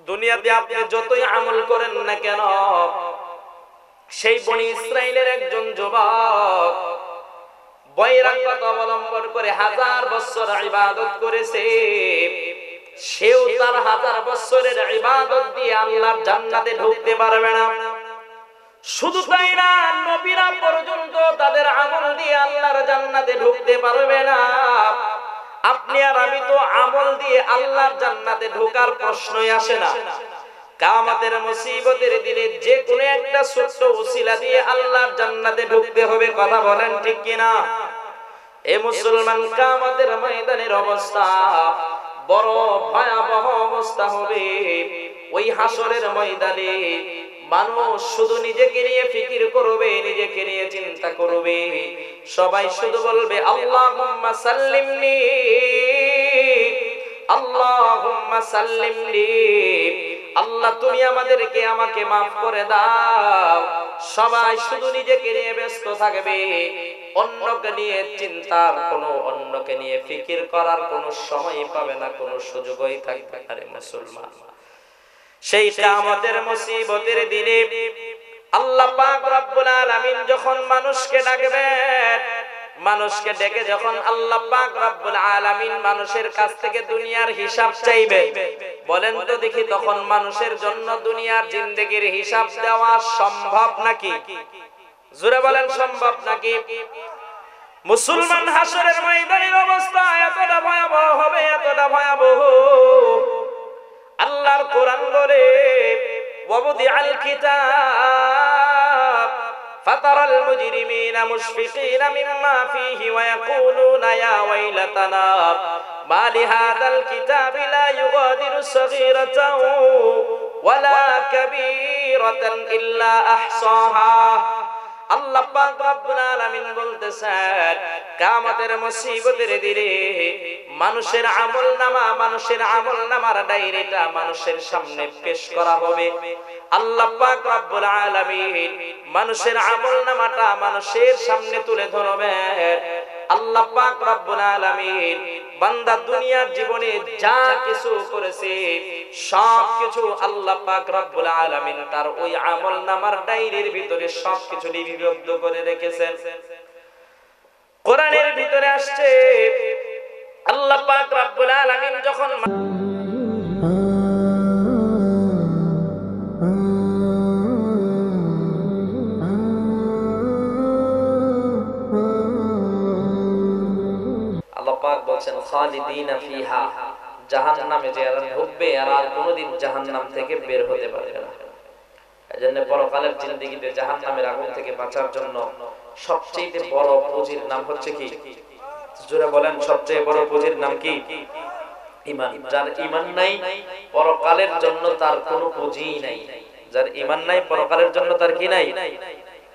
দুনিয়াতে আপনি যতই আমল করেন না কেন, সেই বনি ইসরাইলের একজন যুবক বৈরাগ্যতা অবলম্বন করে 1000 বছর ইবাদত করেছে, সেও তার 1000 বছরের ইবাদত দিয়ে আল্লাহর জান্নাতে ঢুকতে পারবে না। শুধু তাই না, নবীরা পর্যন্ত তাদের আমল দিয়ে আল্লাহর জান্নাতে ঢুকতে পারবে না। আপনি আর আমি তো আমল দিয়ে আল্লাহর জান্নাতে ঢোকার প্রশ্নই আসে না। কিয়ামতের মুসিবতের দিনে যে কোনো একটা ছোট্ট ওসিলা দিয়ে আল্লাহর জান্নাতে ঢুকতে হবে, কথা বলেন ঠিক কিনা? এ মুসলমান, কিয়ামতের ময়দানের অবস্থা বড় ভয়াবহ অবস্থা হবে। ওই হাসরের ময়দানে মানুষ শুধু নিজেকে নিয়ে ফিকির করবে, নিজেকে নিয়ে চিন্তা করবে। সবাই শুধু বলবে আল্লাহুম্মা সাল্লিমনি, আল্লাহুম্মা সাল্লিমনি, আল্লাহ তুমি আমাকে মাফ করে দাও। সবাই শুধু নিজেকে নিয়ে ব্যস্ত থাকবে, অন্যকে নিয়ে চিন্তার কোনো, অন্যকে নিয়ে ফিকির করার কোনো সময় পাবে না, কোনো সুযোগই থাকবে না। আরে মুসলমান, সেই কিয়ামতের মুসিবতের দিনে আল্লাহ পাক রব্বুল আলামিন যখন মানুষকে ডাকবেন, মানুষকে ডেকে যখন আল্লাহ পাক রব্বুল আলামিন মানুষের কাছ থেকে দুনিয়ার হিসাব চাইবে, বলেন তো দেখি তখন মানুষের জন্য দুনিয়ার জিন্দেগির হিসাব দেওয়া সম্ভব নাকি? জোরে বলেন, সম্ভব নাকি? মুসলমান, হাসরের ময়দানের অবস্থা এতটা ভয়াবহ হবে, এতটা ভয়াবহ। আল্লাহর কোরআন বলে ওয়াবদিআল কিতাব ফাতারাল মুজরিমিনা মুশফিকিনা মিম্মা ফীহি ওয়া ইয়াকুলুনা ইয়া ওয়াইলাতানা মা লিহাযাল কিতাবি লা ইউগাদিরু সগীরাতাও ওয়ালা কাবীরাতান ইল্লা আহসাহা। আল্লাহ পাক রব্বুল আলামিন বলতেছেন, কিয়ামতের মুসিবতের দিনে মানুষের আমলনামার ডায়েরিটা মানুষের সামনে পেশ করা হবে। আল্লাহ পাক রব্বুল আলামিন মানুষের আমলনামাটা মানুষের সামনে তুলে ধরবেন। আল্লাহ পাক রব্বুল আলামিন বান্দা দুনিয়ার জীবনে যা কিছু করেছে সবকিছু আল্লাহ পাক রব্বুল আলামিন তার ওই আমলনামার ডায়েরির ভিতরে সবকিছু লিপিবদ্ধ করে রেখেছেন। কোরআনের ভিতরে আসছে, আল্লাহ পাক রব্বুল আলামিন যখন আল্লাহ পাক বলেন খালিদিনা ফিহা, জাহান্নামে যারা ঢুকবে আর কোনোদিন জাহান্নাম থেকে বের হতে পারবে না। এজন্য পরকালের জিন্দেগিতে জাহান্নামের আগুন থেকে বাঁচার জন্য সবচেয়ে বড় পুঁজির নাম হচ্ছে কি? জোরে বলেন, সবচেয়ে বড় পুঁজির নাম কি? ঈমান। যার ঈমান নাই পরকালের জন্য তার কোনো পুঁজি নাই। যার ঈমান নাই পরকালের জন্য তার কি নাই?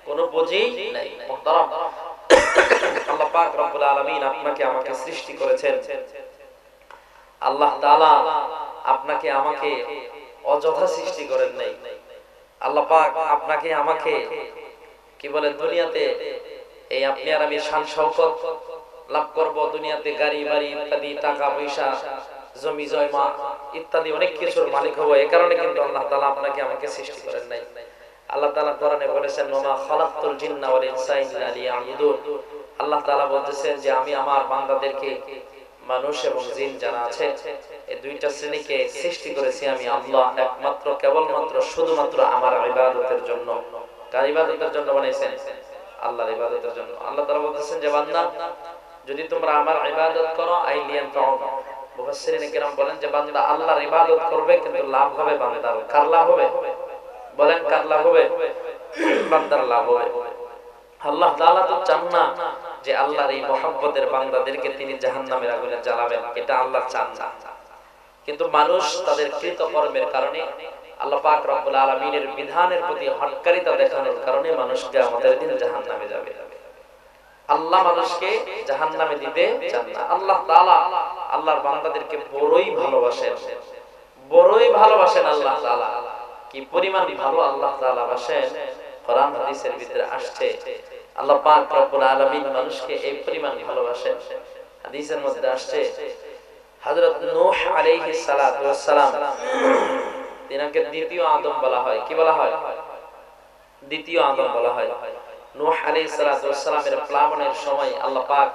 কোনো পুঁজি নাই। মুহতারাম, আল্লাহ পাক রব্বুল আলামিন আপনাকে আমাকে সৃষ্টি করেছেন। আল্লাহ তাআলা আপনাকে আমাকে অযথা সৃষ্টি করেন নাই। আল্লাহ পাক আপনাকে আমাকে কি বলে, দুনিয়াতে এই আপনি আর আমি শান শওকত লাভ করব, দুনিয়াতে গাড়ি বাড়ি ইত্যাদি, টাকা পয়সা, জমি জয়মা ইত্যাদি অনেক কিছুর মালিক হব, এই কারণে কিন্তু আল্লাহ তাআলা আপনাকে আমাকে সৃষ্টি করেন নাই। আল্লাহ তাআলা কোরআনে বলেছেন, ওমা খালাকতুল জিন্না ওয়াল ইনসা ইল্লা লিয়াবুদুন। আল্লাহ তাআলা বলতেছেন যে আমি আমার বান্দাদেরকে, মানুষ এবং জিন যারা আছে, এই দুইটা শ্রেণীকে সৃষ্টি করেছি আমি আল্লাহ একমাত্র, কেবলমাত্র, শুধুমাত্র আমার ইবাদতের জন্য। কার ইবাদতের জন্য বানাইছেন? আল্লাহর ইবাদতের জন্য। আল্লাহ তাআলা বলতেছেন যে বান্দা, যদি তোমরা আমার ইবাদত করো আইলিয়ান ফাউন। মুফাসসিরিন কিরাম বলেন যে বান্দা আল্লাহর ইবাদত করবে কিন্তু লাভ হবে বান্দার। কার লাভ হবে? বলেন, কার লাভ হবে? বান্দার লাভ হবে। আল্লাহ তাআলা তো চান না যে আল্লাহর এই মহব্বতের বান্দাদেরকে তিনি জাহান্নামের আগুনে জ্বালাবেন, এটা আল্লাহ চান না। কিন্তু মানুষ তাদের কৃতকর্মের কারণে, আল্লাহ পাক রব্বুল আলামিনের বিধানের প্রতি হটকারিতা দেখানোর কারণে মানুষকে আমাদের দিন জাহান্নামে যাবে। আল্লাহ মানুষকে জাহান্নামে দিতে চান না। আল্লাহ তাআলা আল্লাহর বান্দাদেরকে বড়ই ভালোবাসেন, বড়ই ভালোবাসেন আল্লাহ তাআলা। কি পরিমাণ ভালো আল্লাহ তাআলা বাসেন, কোরআন হাদিসের ভিতরে আসছে। আল্লাহ পাক রব্বুল আলামিন মানুষকে এই পরিমাণ ভালোবাসেন। হাদিসের মধ্যে আসছে, হযরত নূহ আলাইহিস সালাতু ওয়াস সালাম এনাকে দ্বিতীয় আদম বলা হয়। কি বলা হয়? দ্বিতীয় আদম বলা হয়। নূহ আলাইহিস সালাতু ওয়াস সালামের প্লাবনের সময় আল্লাহ পাক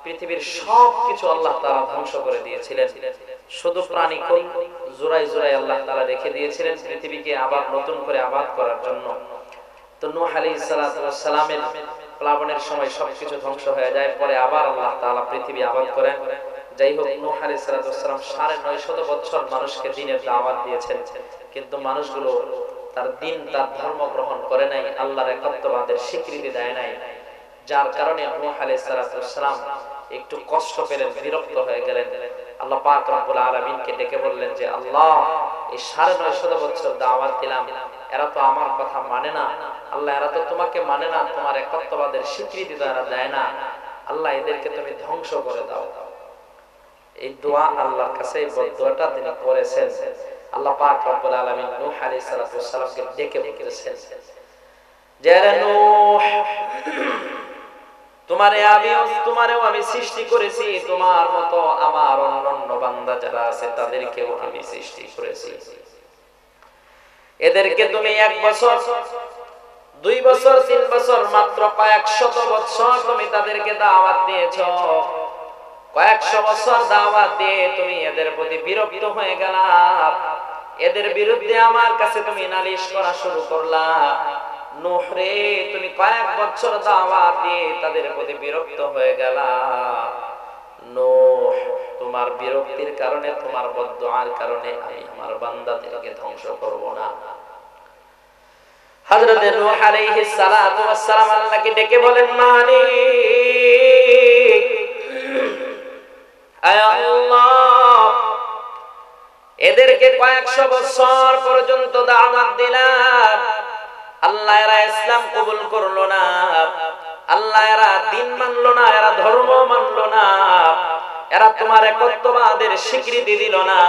পৃথিবীর সবকিছু আল্লাহ তাআলা ধ্বংস করে দিয়েছিলেন। শুধু প্রাণীকুল জোড়ায় জোড়ায় আল্লাহ তাআলা রেখে দিয়েছিলেন পৃথিবীকে আবার নতুন করে আবাদ করার জন্য। তো নূহ আলাইহিস সালাতু ওয়াস সালামের প্লাবনের সময় সবকিছু ধ্বংস হয়ে যায়, পরে আবার আল্লাহ তাআলা পৃথিবী আবাদ করেন। যাই হোক, নূহ আলাইহিস সালাতু ওয়াস সালাম 950 বছর মানুষকে দ্বীনের দাওয়াত দিয়েছেন, কিন্তু মানুষগুলো তার দ্বীন তার ধর্ম গ্রহণ করে নাই, আল্লাহর একত্ববাদের স্বীকৃতি দেয় নাই। যার কারণে নূহ আলাইহিস সালাতু ওয়াস সালাম একটু কষ্ট পেলেন, বিরক্ত হয়ে গেলেন। আল্লাহ পাক রব্বুল আলামিনকে ডেকে বললেন যে আল্লাহ, এই 950 বছর দাওয়াত দিলাম, এরা তো আমার কথা মানে না। আল্লাহ, এরা তো তোমাকে মানে না, তোমার একত্ববাদের স্বীকৃতি তো এরা দেয় না। আল্লাহ, এদেরকে তুমি ধ্বংস করে দাও। এই দোয়া আল্লাহর কাছে, এই বদদোয়াটা তিনি করেছেন। আল্লাহ পাক রব্বুল আলামিন নূহ আলাইহিস সালাতু ওয়াস সালামকে ডেকে বলেছেন যে রে নূহ, তোমারেও আমি সৃষ্টি করেছি, তোমার মতো আমার অন্যান্য বান্দা যারা আছে তাদেরকেও আমি সৃষ্টি করেছি। এদেরকে তুমি 1 বছর 2 বছর 3 বছর মাত্র কয়েক শত বছর তুমি তাদেরকে দাওয়াত দিয়েছো। কয়েকশো বছর দাওয়াত দিয়ে তুমি এদের প্রতি বিরক্ত হয়ে গেলা, এদের বিরুদ্ধে আমার কাছে তুমি নালিশ করা শুরু করলা। নূহ রে, তুমি কয়েক বছর দাওয়াত দিয়ে তাদের প্রতি বিরক্ত হয়ে গেলা। নূহ, তোমার বিরক্তির কারণে, তোমার বদদুআর কারণে আমি আমার বান্দাদেরকে ধ্বংস করব না। হযরত নূহ আলাইহিস সালাতু ওয়াস সালাম আল্লাহকে ডেকে বলেন, মালিক, আয় আল্লাহ, এদেরকে কয়েকশো বছর পর্যন্ত দাওয়াত দিলাম, আল্লাহ এরা ইসলাম কবুল করলো না, আল্লাহ এরা দ্বীন মানলো না, এরা ধর্ম মানলো না, এরা তোমার একত্ববাদের স্বীকৃতি দিল না।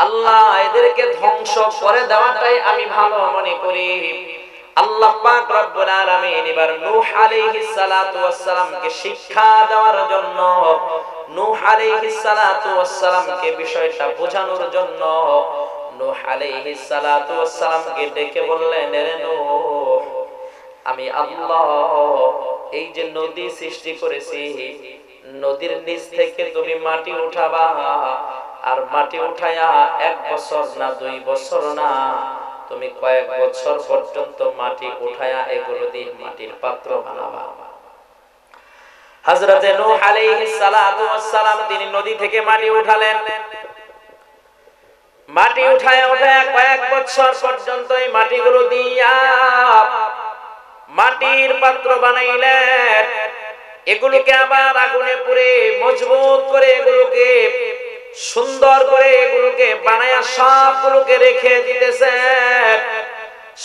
আল্লাহ, এদেরকে ধ্বংস করে দেওয়াটাই আমি ভালো মনে করি। আল্লাহ পাক রব্বুল আলামিন এবার নূহ আলাইহিস সালাতু ওয়াস সালামকে শিক্ষা দেওয়ার জন্য, নূহ আলাইহিস সালাতু ওয়াস সালামকে বিষয়টা বোঝানোর জন্য নূহ আলাইহিস সালাতু ওয়াস সালামকে ডেকে বললেন, রে নূহ, আমি আল্লাহ এই যে নদী সৃষ্টি করেছি, নদীর নিচ থেকে তুমি মাটি উঠাবা, আর মাটি উঠায়া 1 বছর না 2 বছর না, তুমি কয়েক বছর পর্যন্ত মাটি উঠায়া এগুলো দিয়ে মাটির পাত্র বানাবা। হযরত নূহ আলাইহিস সালাতু ওয়াস সালাম তিনি নদী থেকে মাটি উঠালেন। মাটি উঠায়া কয়েক বছর পর্যন্ত এই মাটিগুলো দিয়া মাটির পাত্র বানাইলেন। এগুলোকে আবার আগুনে পুড়ে মজবুত করে, এগুলোকে সুন্দর করে এগুলোকে বানায়া সবগুলোকে রেখে দিতেছেন।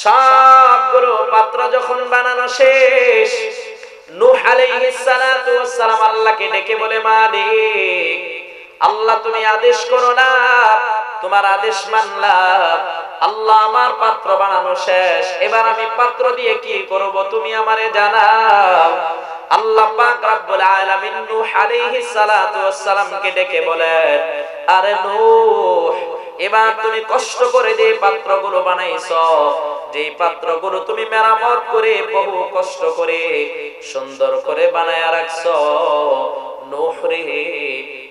সবগুলো পাত্র যখন বানানো শেষ, নূহ আলাইহিস সালাতু ওয়াস সালাম আল্লাহকে ডেকে বলে, মালিক, আল্লাহ তুমি আদেশ করো না, তোমার আদেশ মানলাম। আল্লাহ, আমার পাত্র বানানো শেষ, এবার আমি পাত্র দিয়ে কি করব তুমি আমারে জানাও। আল্লাহ পাক রব্বুল আলামিন নূহ আলাইহিস সালাতু ওয়াস সালামকে ডেকে বলেন, আরে নূহ, এবার তুমি কষ্ট করে যে পাত্রগুলো বানাইছো, যে পাত্রগুলো তুমি মেরামত করে বহু কষ্ট করে সুন্দর করে বানায়া রাখছো, নূহ রে,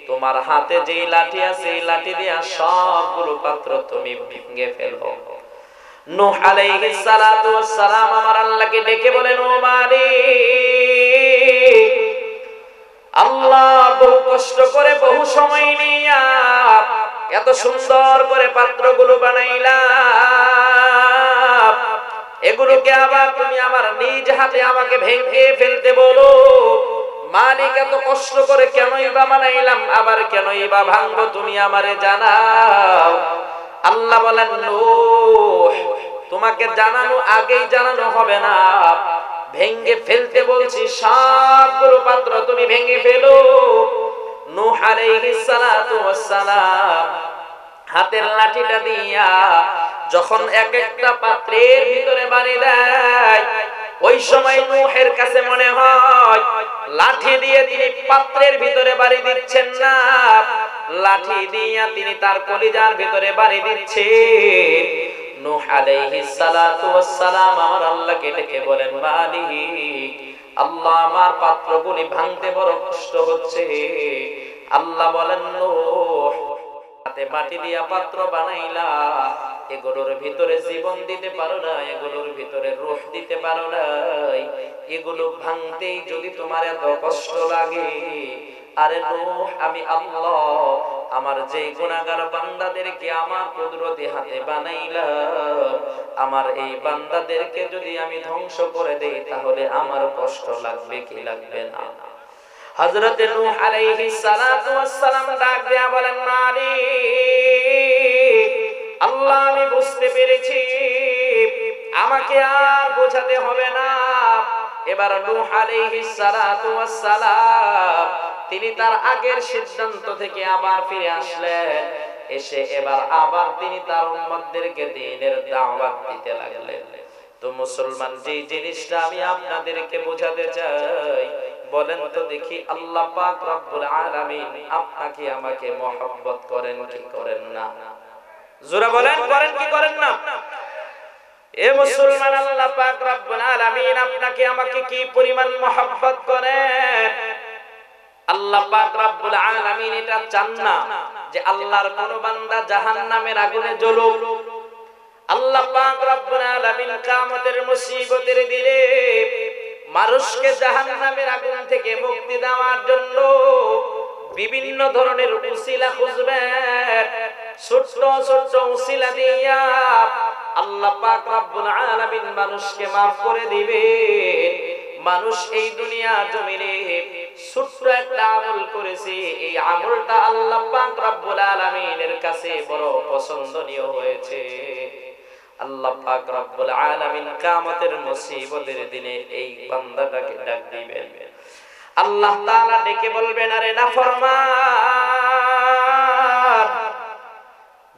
তোমার হাতে যে লাঠি আছে এই লাঠি দিয়ে সবগুলো পাত্র তুমি ভেঙে ফেলো। নূহ আলাইহিস সালাতু ওয়াস সালাম আমার আল্লাহকে ডেকে বলেন, ও মালিক, আল্লাহ বহু কষ্ট করে বহু সময় নিয়া এত সুন্দর করে পাত্রগুলো বানাইলাম, এগুলোকে আবার তুমি আমার নিজ হাতে আমাকে ভেঙে ফেলতে বলো। মালিক, এত কষ্ট করে কেনই বা বানাইলাম, আবার কেনই বা ভাঙবো তুমি আমারে জানাও। আল্লাহ বলেন, নূহ, তোমাকে জানানো আগেই জানানো হবে না, ভেঙে ফেলতে বলছি, সবগুলো পাত্র তুমি ভেঙে ফেলো। নূহ আলাইহিস সালাতু ওয়াস সালাম হাতের লাঠিটা দিয়া যখন এক একটা পাত্রের ভিতরে বাড়ি দেয়, ওই সময় নূহের কাছে মনে হয় লাঠি দিয়ে তিনি পাত্রের ভিতরে বাড়ি দিচ্ছেন না, লাঠি দিয়া তিনি তার কলিজার ভিতরে বাড়ি দিচ্ছেন। নূহ আলাইহিস সালাতু ওয়াস সালাম আমার আল্লাহকে ডেকে বলেন, মালিক, আল্লাহ আমার পাত্রগুলি ভাঙতে বড় কষ্ট হচ্ছে। আল্লাহ বলেন, নূহ, হাতে মাটি দিয়া পাত্র বানাইলা, এগুলোর ভিতরে জীবন দিতে পারো না, এগুলোর ভিতরে রূহ দিতে পারো না, এগুলো ভাঙতেই যদি তোমার এত কষ্ট লাগে, আরে নূহ, আমি আল্লাহ আমার যে গুনাহগার বান্দাদেরকে আমার কুদরতি হাতে বানাইলাম, আমার এই বান্দাদেরকে যদি আমি ধ্বংস করে দেই তাহলে আমার কষ্ট লাগবে কি লাগবে না? হযরত নূহ আলাইহিস সালাতু ওয়াস সালাম ডাক দিয়া বলেন, মালিক, আল্লাহ আমি বুঝতে পেরেছি, আমাকে আর বোঝাতে হবে না। এবার নূহ আলাইহিস সালাতু ওয়াস সালাম তিনি তার আগের সিদ্ধান্ত থেকে আবার ফিরে আসলেন। এসে এবার আবার তিনি তার উম্মতদেরকে দ্বীনের দাওয়াত দিতে লাগলেন। তো মুসলমান, যে জিনিসটা আমি আপনাদেরকে বোঝাতে চাই, বলেন তো দেখি, আল্লাহ পাক রব্বুল আলামিন আপনাকে আমাকে মহব্বত করেন কি করেন না? জোরে বলেন, করেন কি করেন না? এ মুসলমান, আল্লাহ পাক রব্বুল আলামিন আপনাকে আমাকে কি পরিমাণ মহব্বত করেন। আল্লাহ পাক রব্বুল আলামিন এটা চান না যে আল্লাহর কোন বান্দা জাহান্নামের আগুনে জ্বলুক। আল্লাহ পাক রব্বুল আলামিন কিয়ামতের মুসিবতের দিনে মানুষকে জাহান্নামের আগুন থেকে মুক্তি দেওয়ার জন্য বিভিন্ন ধরনের উসিলা খুঁজবেন। ছোট ছোট উসিলা দিয়া আল্লাহ পাক রব্বুল আলামিন মানুষকে maaf করে দিবেন। মানুষ এই দুনিয়া জমিনে ছোট্ট একটা আমল করেছে, এই আমলটা আল্লাহ পাক রব্বুল আলামিনের কাছে বড় পছন্দনীয় হয়েছে। আল্লাহ পাক রব্বুল আলামিন কিয়ামতের মুসিবতের দিনে এই বান্দাটাকে ডাক দিবেন। আল্লাহ তাআলা ডেকে বলবেন, আরে নাফরমান,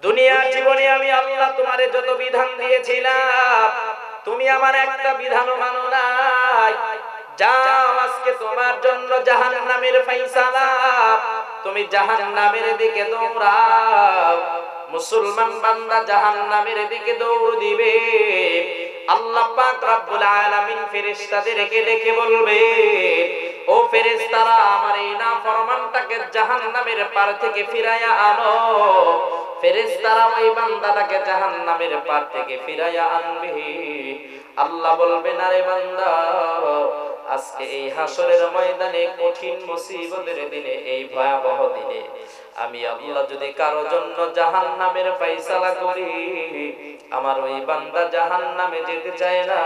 দুনিয়ার জীবনে আমি আল্লাহ তোমারে যত বিধান দিয়েছিলাম তুমি আমার একটা বিধানও মানো নাই। যাও, আজকে তোমার জন্য জাহান্নামের ফায়সালা, তুমি জাহান্নামের দিকে দৌড়াও। মুসলমান বান্দা জাহান্নামের দিকে দৌড় দিবে। আল্লাহ পাক রব্বুল আলামিন ফেরেশতাদেরকে ডেকে বলবে, ও ফেরেশতারা, আমার এই নাফরমানটাকে জাহান্নামের পার থেকে ফিরাইয়া আনো। ফেরেশতারা ওই বান্দাটাকে জাহান্নামের পার থেকে ফিরাইয়া আনবে। আল্লাহ বলবেন, আরে বান্দা, আজকে এই হাসরের ময়দানে কঠিন মুসিবতের দিনে, এই ভয়াবহ দিনে আমি আল্লাহ যদি কারো জন্য জাহান্নামের ফয়সালা করি, আমার ওই বান্দা জাহান্নামে যেতে চায় না,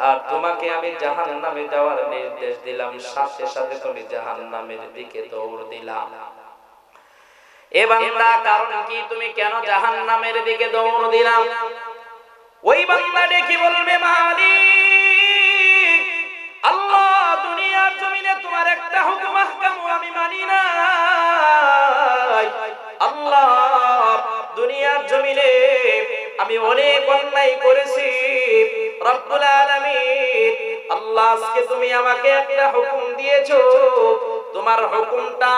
আর তোমাকে আমি জাহান্নামে যাওয়ার নির্দেশ দিলাম, সাথে সাথে তুমি জাহান্নামের দিকে দৌড় দিলাম। এ বান্দা, কারণ কি? তুমি কেন জাহান্নামের দিকে দৌড় দিলাম? ওই বান্দা ডেকে বলবে, মালিক, আল্লাহ, দুনিয়ার জমিনে তোমার একটা হুকুম আহকাম আমি মানি না। আল্লাহ, দুনিয়ার জমিনে আমি অনেক অন্যায় করেছি। রব্বুল আলামিন, আল্লাহ, আজকে তুমি আমাকে একটা হুকুম দিয়েছো, তোমার হুকুমটা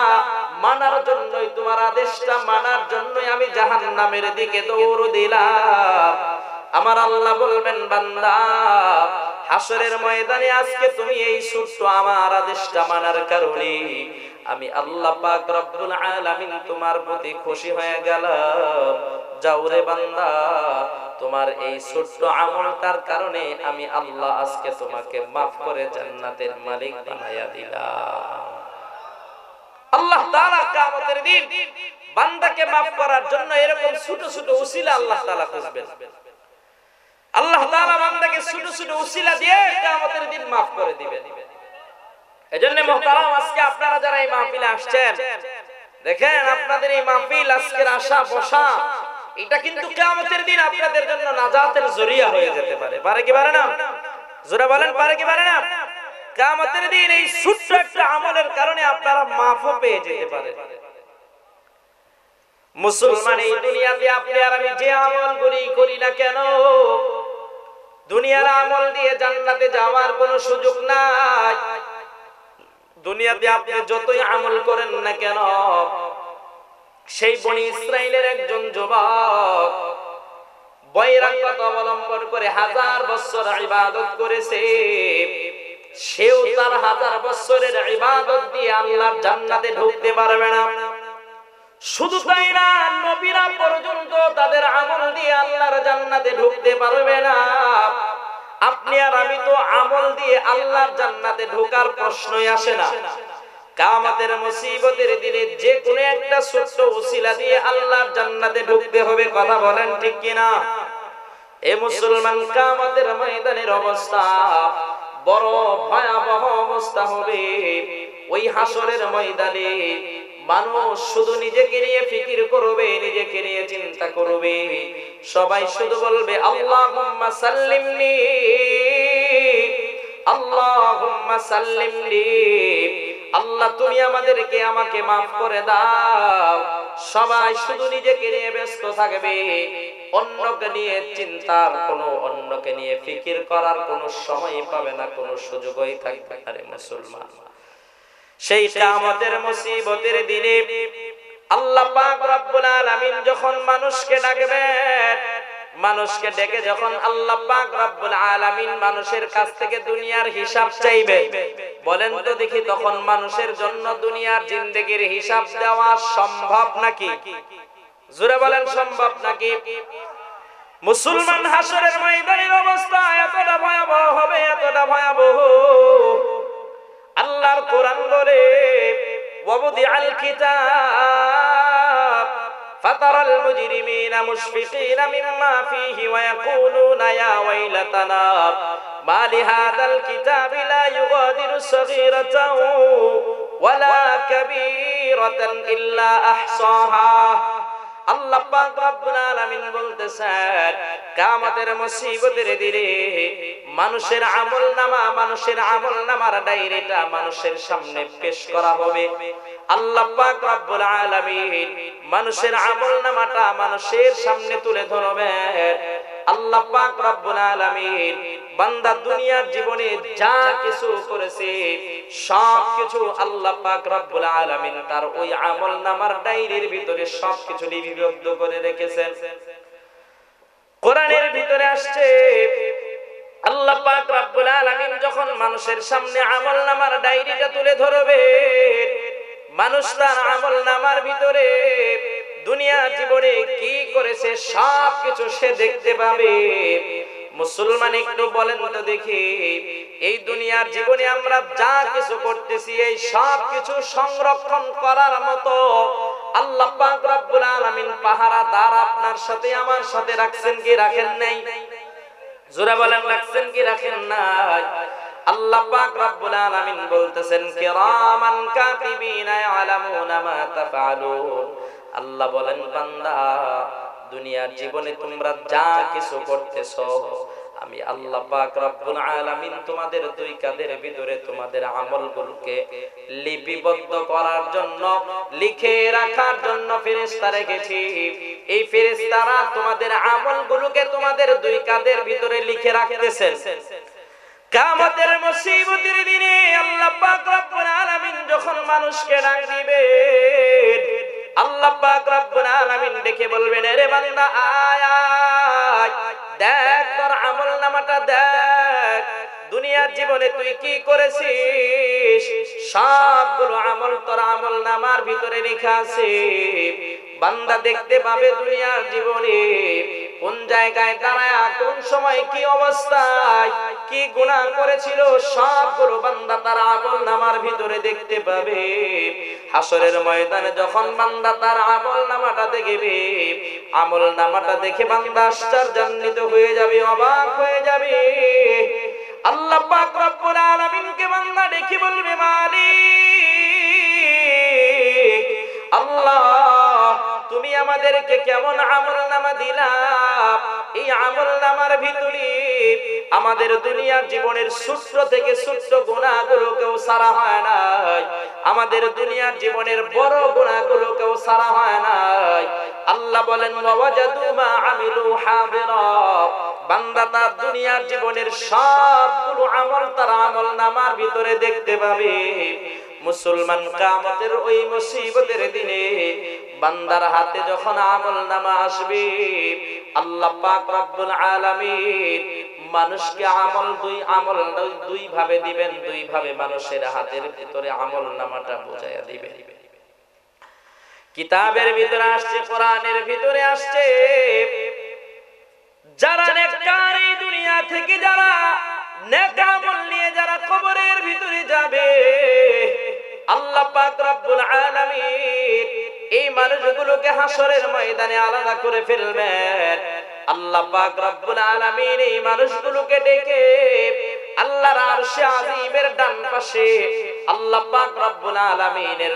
মানার জন্যই, তোমার আদেশটা মানার জন্যই আমি জাহান্নামের দিকে দৌড় দিলাম। আমার আল্লাহ বলবেন, বান্দা, হাসরের ময়দানে আজকে তুমি এই ছোট্ট আমার আদেশটা মানার কারণে আমি আল্লাহ পাক রব্বুল আলামিন তোমার প্রতি খুশি হয়ে গেলাম। যাও রে বান্দা, তোমার এই ছোট্ট আমলটার কারণে আমি আল্লাহ আজকে তোমাকে maaf করে জান্নাতের মালিক বানায়া দিলাম। আল্লাহ তাআলা কিয়ামতের দিন বান্দাকে maaf করার জন্য এরকম ছোট ছোট উসিলা আল্লাহ তাআলা খুঁজবেন। আল্লাহ তাআলা বান্দাকে ছোট ছোট উসিলা দিয়ে কিয়ামতের দিন maaf করে দিবেন। এজন্য মুহতারাম, আজকে আপনারা যারা এই মাহফিলে আসছেন, দেখেন আপনাদের এই মাহফিল, আজকের আসা বসা, এটা কিন্তু কিয়ামতের দিন আপনাদের জন্য নাজাতের জরিয়া হয়ে যেতে পারে। পারে কি পারে না? জোরে বলেন, পারে কি পারে না? কিয়ামতের দিন এই ছোট্ট একটা আমলের কারণে আপনারা মাফও পেয়ে যেতে পারে। মুসলমান, এই দুনিয়াতে আপনি আর আমি যে আমল করি না কেন, দুনিয়ার আমল দিয়ে জান্নাতে যাওয়ার কোনো সুযোগ নাই। দুনিয়াতে আপনি যতই আমল করেন না কেন, সেই বনি ইসরাইলের একজন যুবক বৈরাগ্যতা অবলম্বন করে 1000 বছর ইবাদত করেছে, সেও তার 1000 বছরের ইবাদত দিয়ে আল্লাহর জান্নাতে ঢুকতে পারবে না। শুধু তাই না, নবীরা পর্যন্ত তাদের আমল দিয়ে আল্লাহর জান্নাতে ঢুকতে পারবে না। আপনি আর আমি তো আমল দিয়ে আল্লাহর জান্নাতে ঢোকার প্রশ্নই আসে না। কিয়ামতের মুসিবতের দিনে যে কোনো একটা ছোট্ট ওসিলা দিয়ে আল্লাহর জান্নাতে ঢুকতে হবে, কথা বলেন ঠিক কিনা? এ মুসলমান, কিয়ামতের ময়দানের অবস্থা বড় ভয়াবহ অবস্থা হবে। ওই হাসরের ময়দানে মানুষ শুধু নিজেকে নিয়ে ফিকির করবে, নিজেকে নিয়ে চিন্তা করবে। সবাই শুধু বলবে আল্লাহুম্মা সাল্লিমনি, আল্লাহুম্মা সাল্লিমনি, আল্লাহ তুমি আমাকে মাফ করে দাও। সবাই শুধু নিজেকে নিয়ে ব্যস্ত থাকবে, অন্যকে নিয়ে চিন্তার অন্যকে নিয়ে ফিকির করার কোনো সময় পাবে না, কোনো সুযোগই থাকবে না। রে মুসলমান, সেই কিয়ামতের মুসিবতের দিনে আল্লাহ পাক রব্বুল আলামিন যখন মানুষকে ডাকবেন, মানুষকে ডেকে যখন আল্লাহ পাক রব্বুল আলামিন মানুষের কাছ থেকে দুনিয়ার হিসাব চাইবে, বলেন তো দেখি তখন মানুষের জন্য দুনিয়ার জিন্দেগির হিসাব দেওয়া সম্ভব নাকি? জোরে বলেন, সম্ভব নাকি? মুসলমান, হাসরের ময়দানের অবস্থা এতটা ভয়াবহ হবে, এতটা ভয়াবহ। আল্লাহর কোরআন বলে ওয়াবুদিআল কিতাব ফাতারাল মুজরিমিনা মুশফিকিনা মিম্মা ফীহি ওয়া ইয়াকুলুনা ইয়া ওয়াইলাতানা মা লিহাযাল কিতাবি লা ইউগাদিরু সগীরাতাও ওয়ালা কাবীরাতান ইল্লা আহসাহা। আল্লাহ পাক রব্বুল আলামিন বলতেছেন, কিয়ামতের মুসিবতের দিনে মানুষের আমলনামার ডায়েরিটা মানুষের সামনে পেশ করা হবে। আল্লাহ পাক রব্বুল আলামিন মানুষের আমলনামাটা মানুষের সামনে তুলে ধরবেন। আল্লাহ পাক রব্বুল আলামিন বান্দা দুনিয়ার জীবনে যা কিছু করেছে সবকিছু আল্লাহ পাক রব্বুল আলামিন তার ওই আমলনামার ডায়েরির ভিতরে সবকিছু লিপিবদ্ধ করে রেখেছেন। কোরআনের ভিতরে আসছে, আল্লাহ পাক রব্বুল আলামিন যখন মানুষের সামনে আমলনামার ডায়েরিটা তুলে ধরবে, মানুষ তার আমলনামার ভিতরে দুনিয়ার জীবনে কি করেছে সবকিছু সে দেখতে পাবে। মুসলমান, একটু বলেন তো দেখি, এই দুনিয়ার জীবনে আমরা যা কিছু করতেছি এই সব কিছু সংরক্ষণ করার মতো আল্লাহ পাক রব্বুল আলামিন পাহারাদার আপনার সাথে আমার সাথে রাখছেন কি রাখেন নাই? জোরে বলেন, রাখছেন কি রাখেন নাই? আল্লাহ পাক রব্বুল আলামিন বলতেছেন, কিরামান কাতিবিনা ইয়ালামুনা মা তাফআলুন। আল্লাহ বলেন, বান্দা দুনিয়ার জীবনে তোমরা যা কিছু করতেছো আমি আল্লাহ পাক রব্বুল আলামিন তোমাদের দুই কাঁধের ভিতরে তোমাদের আমলগুলোকে লিপিবদ্ধ করার জন্য, লিখে রাখার জন্য ফেরেশতা রেখেছি। এই ফেরেশতারা তোমাদের আমলগুলোকে তোমাদের দুই কাঁধের ভিতরে লিখে রাখতেছেন। কিয়ামতের মুসিবতের দিনে আল্লাহ পাক রব্বুল আলামিন যখন মানুষকে ডাক দিবেন, আল্লাহ পাক রব্বুল আলামিন ডেকে বলবেন, রে বান্দা আয় আয়, দেখ তোর আমলনামাটা দেখ, দুনিয়ার জীবনে তুই কি করেছিস সবগুলো আমল তোর আমলনামার ভিতরে লেখা আছে। বান্দা দেখতে পাবে দুনিয়ার জীবনে কোন জায়গায় দাঁড়ায়, কোন সময় কি অবস্থায় কি গুনাহ করেছিল সবগুলো বান্দা তার আমলনামার ভিতরে দেখতে পাবে। হাসরের ময়দানে যখন বান্দা তার আমলনামাটা দেখবে, আমলনামাটা দেখে বান্দা আশ্চর্যান্বিত হয়ে যাবে, অবাক হয়ে যাবে। আল্লাহ পাক রব্বুল আলামিনকে বান্দা দেখে বলবে, মালিক আল্লাহ, তুমি আমাদেরকে কেমন আমলনামা দিলা? এই আমলনামার ভিতরে আমাদের দুনিয়ার জীবনের ছোট্ট থেকে ছোট্ট গুনাহগুলোকেও সারা হয় নাই, আমাদের দুনিয়ার জীবনের বড় গুনাহগুলোকেও সারা হয় নাই। আল্লাহ বলেন, ওয়াজাদু মা আমিলু হাদিরা। বান্দা তার দুনিয়ার জীবনের সবগুলো আমল তার আমলনামার ভিতরে দেখতে পাবে। মুসলমান, কিয়ামতের ওই মুসিবতের দিনে বান্দার হাতে যখন আমলনামা আসবে, আল্লাহ পাক রব্বুল আলামিন মানুষকে আমল দুই ভাবে দিবেন, দুই ভাবে মানুষের হাতের ভিতরে আমলনামাটা বোঝায়া দিবেন। কিতাবের ভিতরে আসছে, কোরআনের ভিতরে আসছে, যারা নেককার এই দুনিয়া থেকে যারা নেক আমল নিয়ে যারা কবরের ভিতরে যাবে, আল্লাহ পাক রব্বুল আলামিন এই মানুষগুলোকে হাসরের ময়দানে আলাদা করে ফেলবেন। আল্লাহ পাক রব্বুল আলামিন এই মানুষগুলোকে ডেকে আল্লাহর আরশে আজিমের ডান পাশে, আল্লাহ পাক রব্বুল আলামিনের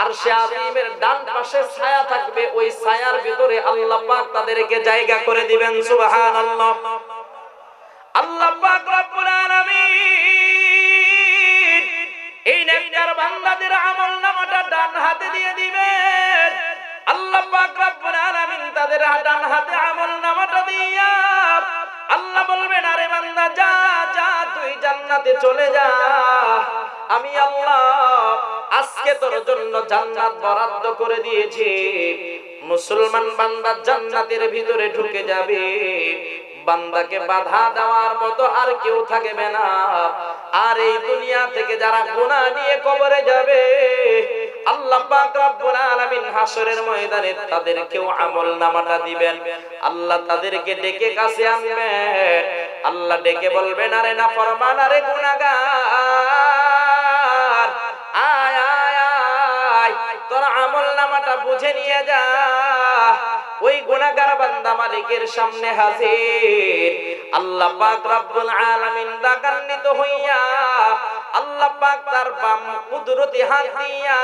আরশে আজিমের ডান পাশে ছায়া থাকবে, ওই ছায়ার ভিতরে আল্লাহ পাক তাদেরকে জায়গা করে দিবেন। সুবহানাল্লাহ। আল্লাহ পাক রব্বুল আলামিন এই নেককার বান্দাদের আমলনামাটা ডান হাতে দিয়ে দিবেন। আল্লাহ পাক রব্বুল আলামিন তাদের ডান হাতে আমলনামাটা দিয়া আল্লাহ বলবেন, আরে বান্দা যা যা, তুই জান্নাতে চলে যা, আমি আল্লাহ আজকে তোর জন্য জান্নাত বরাদ্দ করে দিয়েছি। মুসলমান বান্দা জান্নাতের ভিতরে ঢুকে যাবে, বান্দাকে বাধা দেওয়ার মতো আর কেউ থাকবে না। আর এই দুনিয়া থেকে যারা গুনাহ নিয়ে কবরে যাবে, আল্লাহ পাক রব্বুল আলামিন হাসরের ময়দানে তাদেরকেও আমলনামাটা দিবেন। আল্লাহ তাদেরকে ডেকে কাছে আনবেন। আল্লাহ ডেকে বলবেন, আরে নাফরমান, আরে গুনাহগার, আয় আয় আয়, তোর আমলনামাটা বুঝে নিয়ে যা। ওই গুনাহগার বান্দা মালিকের সামনে হাজির। আল্লাহ পাক রব্বুল আলামিন রাগান্বিত হইয়া আল্লাহ পাক তার বাম কুদরতি হাত দিয়া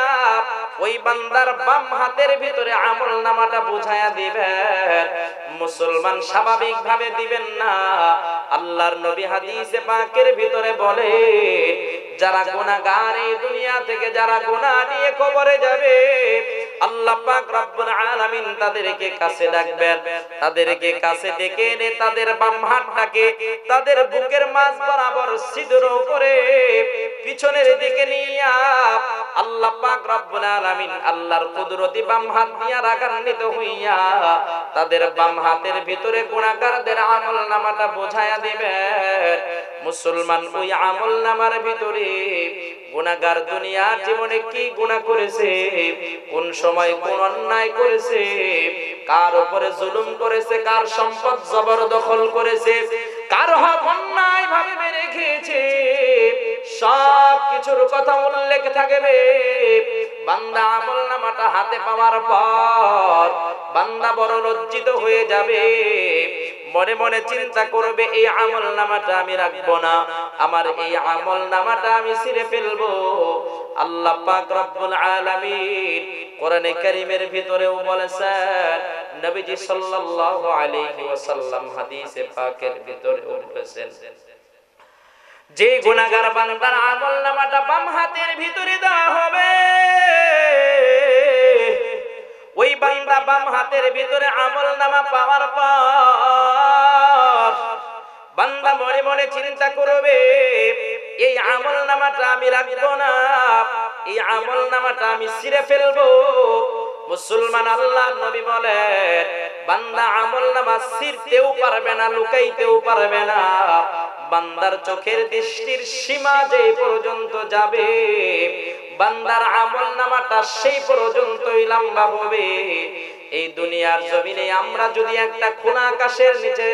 ওই বান্দার বাম হাতের ভিতরে আমলনামাটা বুঝায়া দিবেন। মুসলমান স্বাভাবিক ভাবে দিবেন না। আল্লাহর নবী হাদিসে পাকের ভিতরে বলে, যারা গুনাহগার এই দুনিয়া থেকে যারা গুনাহ নিয়ে কবরে যাবে, আল্লাহ পাক রব্বুল আলামিন তাদেরকে কাছে ডাকবেন। তাদেরকে কাছে ডেকে এনে তাদের বাম হাতটাকে তাদের বুকের মাঝ বরাবর ছিদ্র করে পিছনের দিকে নিয়ে আল্লাহ পাক রব্বুল আলামিন আল্লাহর কুদরতি বাম হাত দিয়া রাগান্বিত হইয়া তাদের বাম হাতের ভিতরে গুনাহগারদের আমলনামাটা বোঝায়া দিবেন। মুসলমান ওই আমলনামার ভিতরে গুনাহগার দুনিয়ার জীবনে কি গুনাহ করেছে, কোন সময় কোন অন্যায় করেছে, কার উপরে জুলুম করেছে, কার সম্পদ জবরদখল করেছে, কার হক অন্যায় ভাবে মেরে খেয়েছে, সব কিছুর কথা উল্লেখ থাকবে। বান্দা আমলনামাটা হাতে পাওয়ার পর বান্দা বড় লজ্জিত হয়ে যাবে। মনে মনে চিন্তা করবে, এই আমলনামাটা আমি রাখবো না, আমার এই আমলনামাটা আমি ছিঁড়ে ফেলবো। আল্লাহ পাক রব্বুল আলামিন কোরআনে কারীমের ভিতরেও বলেছেন, নবীজি সাল্লাল্লাহু আলাইহি ওয়াসাল্লাম হাদিসে পাকের ভিতরেও বলেছেন, যে গুনাহগার বান্দার আমলনামাটা বাম হাতের ভিতরে দেওয়া হবে, ওই বান্দা বাম হাতের ভিতরে আমলনামা পাওয়ার পর বান্দা মনে মনে চিন্তা করবে, এই আমলনামাটা আমি রাখবো না, এই আমলনামাটা আমি ছিঁড়ে ফেলবো। মুসলমান আল্লাহর নবী বলেন, বান্দা আমলনামা ছিঁড়তেও পারবে না, লুকাইতেও পারবে না। বান্দার চোখের দৃষ্টির সীমা যে পর্যন্ত যাবে, বান্দার আমলনামাটা সেই পর্যন্তই লম্বা হবে। এই দুনিয়ার জমিনে আমরা যদি একটা খোলা আকাশের নিচে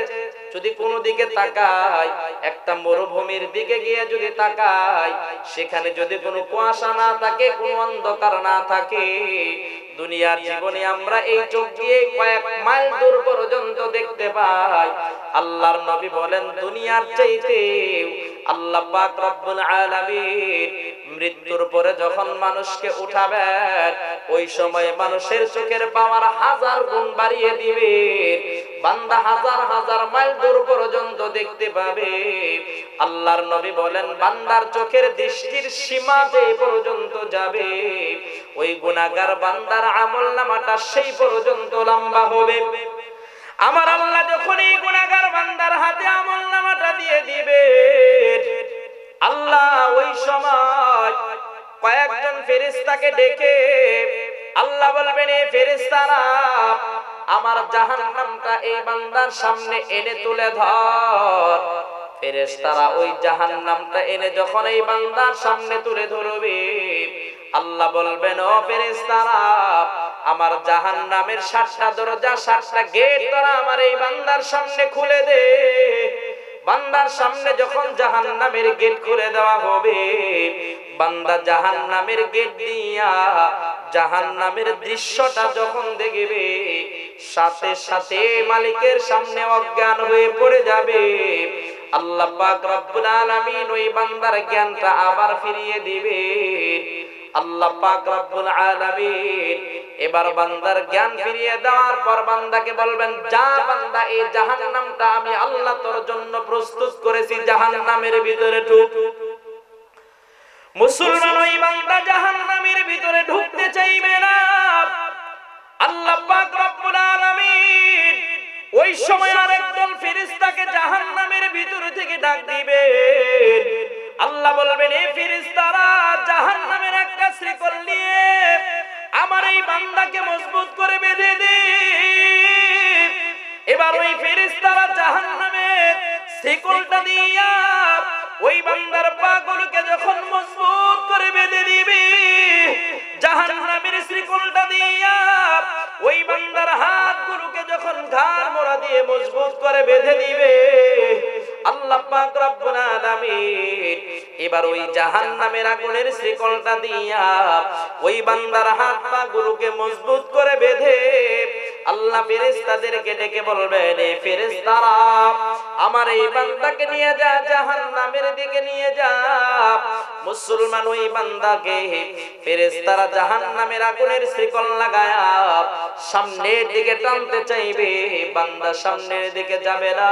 যদি কোনো দিকে তাকাই, একটা মরুভূমির দিকে গিয়ে যদি তাকাই, সেখানে যদি কোনো কুয়াশা না থাকে, কোনো অন্ধকার না থাকে, দুনিয়ার জীবনে আমরা এই চোখ দিয়ে কয়েক মাইল দূর পর্যন্ত দেখতে পাই। আল্লাহর নবী বলেন, দুনিয়ার চাইতে আল্লাহ পাক রব্বুল আলামিন মৃত্যুর পরে যখন মানুষকে উঠাবেন, ওই সময় মানুষের চোখের পাওয়ার 1000 গুণ বাড়িয়ে দিবেন। বান্দা হাজার হাজার মাইল দূর পর্যন্ত দেখতে পাবে। আল্লাহর নবী বলেন, বান্দার চোখের দৃষ্টির সীমা যে পর্যন্ত যাবে, ওই গুনাহগার বান্দার আমলনামাটা সেই পর্যন্ত লম্বা হবে। আমার আল্লাহ যখন এই গুনাহগার বান্দার হাতে আমলনামাটা দিয়ে দিবে, আল্লাহ ওই সময় কয়েকজন ফেরেশতাকে ডেকে আল্লাহ বলবেন, এই ফেরেশতারা আমার জাহান্নামটা এই বান্দার সামনে এনে তুলে ধর। ফেরেশতারা ওই জাহান্নামটা এনে যখন এই বান্দার সামনে তুলে ধরবে, আল্লাহ বলবেন, ও ফেরেশতারা, আমার জাহান্নামের 7টা দরজা 7টা গেট তোরা আমার এই বান্দার সামনে খুলে দে। বান্দার সামনে যখন জাহান্নামের গেট খুলে দেওয়া হবে, বান্দা জাহান্নামের গেট দিয়া জাহান্নামের দৃশ্যটা যখন দেখবে, সাথে সাথে মালিকের সামনে অজ্ঞান হয়ে পড়ে যাবে। আল্লাহ পাক রব্বুল আলামিন ওই বান্দার জ্ঞানটা আবার ফিরিয়ে দিবেন। আল্লাহ পাক রব্বুল আলামিন এবার বান্দার জ্ঞান ফিরিয়ে দেওয়ার পর বান্দাকে বলবেন, যা বান্দা, এই জাহান্নামটা আমি আল্লাহ তোর জন্য প্রস্তুত করেছি, জাহান্নামের ভিতরে ঢুক। মুসলমান ওই বান্দা জাহান্নামের ভিতরে ঢুকতে চাইবে না। আল্লাহ পাক রব্বুল আলামিন ওই সময় আরেকদল ফেরেশতাকে জাহান্নামের ভিতর থেকে ডাক দিবেন। আল্লাহ বলবেন, এই ফেরেশতারা জাহান্নামের একটা শিকল নিয়ে আমার এই বান্দাকে মজবুত করে বেঁধে দে। এবার ওই ফেরেশতারা জাহান্নামের শিকলটা দিয়া ওই বান্দার পাগুলোকে যখন মজবুত করে বেঁধে দিবে, জাহান্নামের শিকলটা দিয়া ওই বান্দার হাতগুলোকে যখন ঘাড় মোড়া দিয়ে মজবুত করে বেঁধে দিবে, আল্লাহ পাক রব্বুল আলামিন এবার ওই জাহান্নামের আগুনের শিকলটা দিয়া ওই বান্দার হাত পা গুলোকে মজবুত করে বেঁধে আল্লাহ ফেরেশতাদেরকে ডেকে বলবেন, এ ফেরেশতারা, আমার এই বান্দাকে নিয়ে যা, জাহান্নামের দিকে নিয়ে যা। মুসলমান ওই বান্দাকে ফেরেশতারা জাহান্নামের আগুনের শিকল লাগায়া সামনের দিকে টানতে চাইবে, বান্দা সামনের দিকে যাবে না।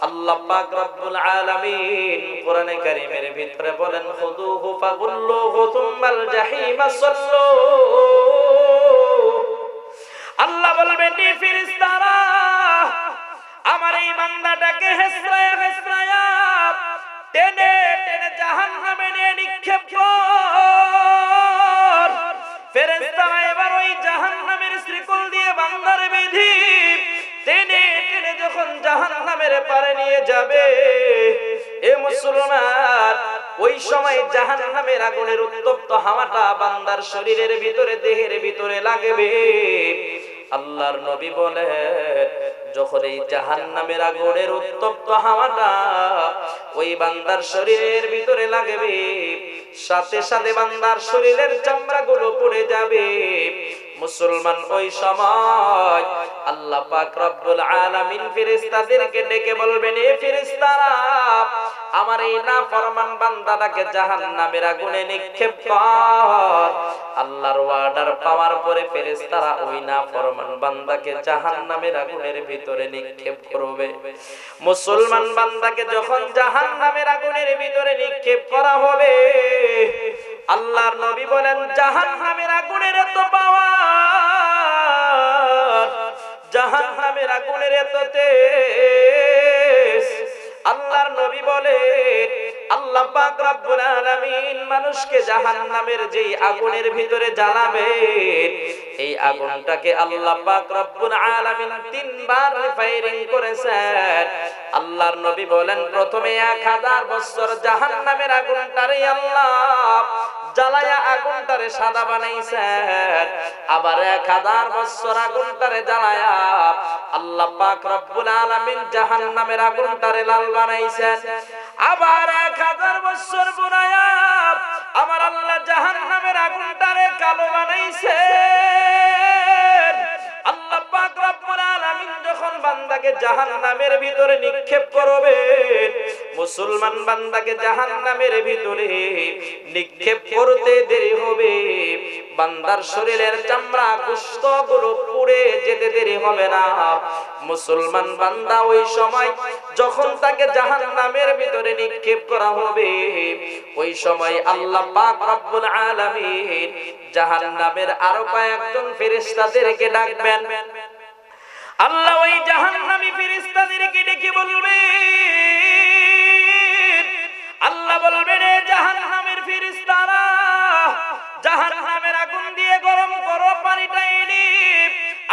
আল্লাহ পাক রব্বুল আলামিন কোরআনে কারীমের ভিতরে বলেন, খুযুহু ফাগুল্লুহু সুম্মাল জাহিমা সাল্লু। আল্লাহ বলবেন, এ ফেরেশতারা, আমার এই বান্দাটাকে হেসরায়া হেসরায়া টেনে টেনে জাহান্নামে নিয়ে নিক্ষেপ কর। ফেরেশতারা এবার ওই জাহান্নামের শিকল দিয়ে বান্দার বেঁধে টেনে টেনে যখন জাহান্নামের পারে নিয়ে যাবে, এ মুসলমান, ওই সময় জাহান্নামের আগুনের উত্তপ্ত হাওয়াটা বান্দার শরীরের ভিতরে, দেহের ভিতরে লাগবে। আল্লাহর নবী বলেন, যখন এই জাহান্নামের আগুনের উত্তপ্ত হাওয়াটা ওই বান্দার শরীরের ভিতরে লাগবে, সাথে সাথে বান্দার শরীরের চামড়াগুলো পুড়ে যাবে। মুসলমান ওই সময় আল্লাহ পাক রব্বুল আলামিন ফেরেশতাদেরকে ডেকে বলবেন, এ ফেরেশতারা, আমার এই নাফরমান বান্দাটাকে জাহান্নামের আগুনে নিক্ষেপ কর। আল্লাহর ওয়ার্ডার পাওয়ার পরে ফেরেশতারা ওই নাফরমান বান্দাকে জাহান্নামের আগুনের ভিতরে নিক্ষেপ করবে। মুসলমান বান্দাকে যখন জাহান্নামের আগুনের ভিতরে নিক্ষেপ করা হবে, আল্লাহর নবী বলেন, জাহান্নামের আগুনের এত পাওয়ার, জাহান্নামের আগুনের এত তেজ, আল্লাহর নবী বলেন, আল্লাহ পাক রব্বুল আলামিন মানুষকে জাহান্নামের যেই আগুনের ভিতরে জ্বালাবেন, এই আগুনটাকে আল্লাহ পাক রব্বুল আলামিন 3 বার ফায়ারিং করেছেন। আল্লাহর নবী বলেন, প্রথমে 1000 বছর জাহান্নামের আগুনটারে আল্লাহ জ্বালায়া আগুনটারে সাদা বানাইছেন, আবার 1000 বছর আগুনটারে জ্বালায়া আল্লাহ পাক রব্বুল আলামিন জাহান্নামের আগুনটারে লাল বানাইছেন, আবার 1000 বছর বুনায়া আমার আল্লাহ জাহান্নামের আগুনটারে কালো বানাইছেন। আল্লাহ পাক রব্বুল আলামিন যখন বান্দাকে জাহান্নামের ভিতরে নিক্ষেপ করবেন, মুসলমান বান্দাকে জাহান্নামের ভিতরে নিক্ষেপ করতে দেরি হবে, বান্দার শরীরের চামড়া গোশতগুলো পুড়ে যেতে দেরি হবে না। মুসলমান বান্দা ওই সময় যখন তাকে জাহান্নামের ভিতরে নিক্ষেপ করা হবে, ওই সময় আল্লাহ পাক রব্বুল আলামিন জাহান্নামের আরো কয়েকজন ফেরেশতাদেরকে ডাকবেন। আল্লাহ ওই জাহান্নামী ফেরেশতাদেরকে ডেকে বলবেন, আল্লাহ বলবেন, এ জাহান্নামের ফেরেশতারা, জাহান্নামের আগুন দিয়ে গরম করো পানিটা এনে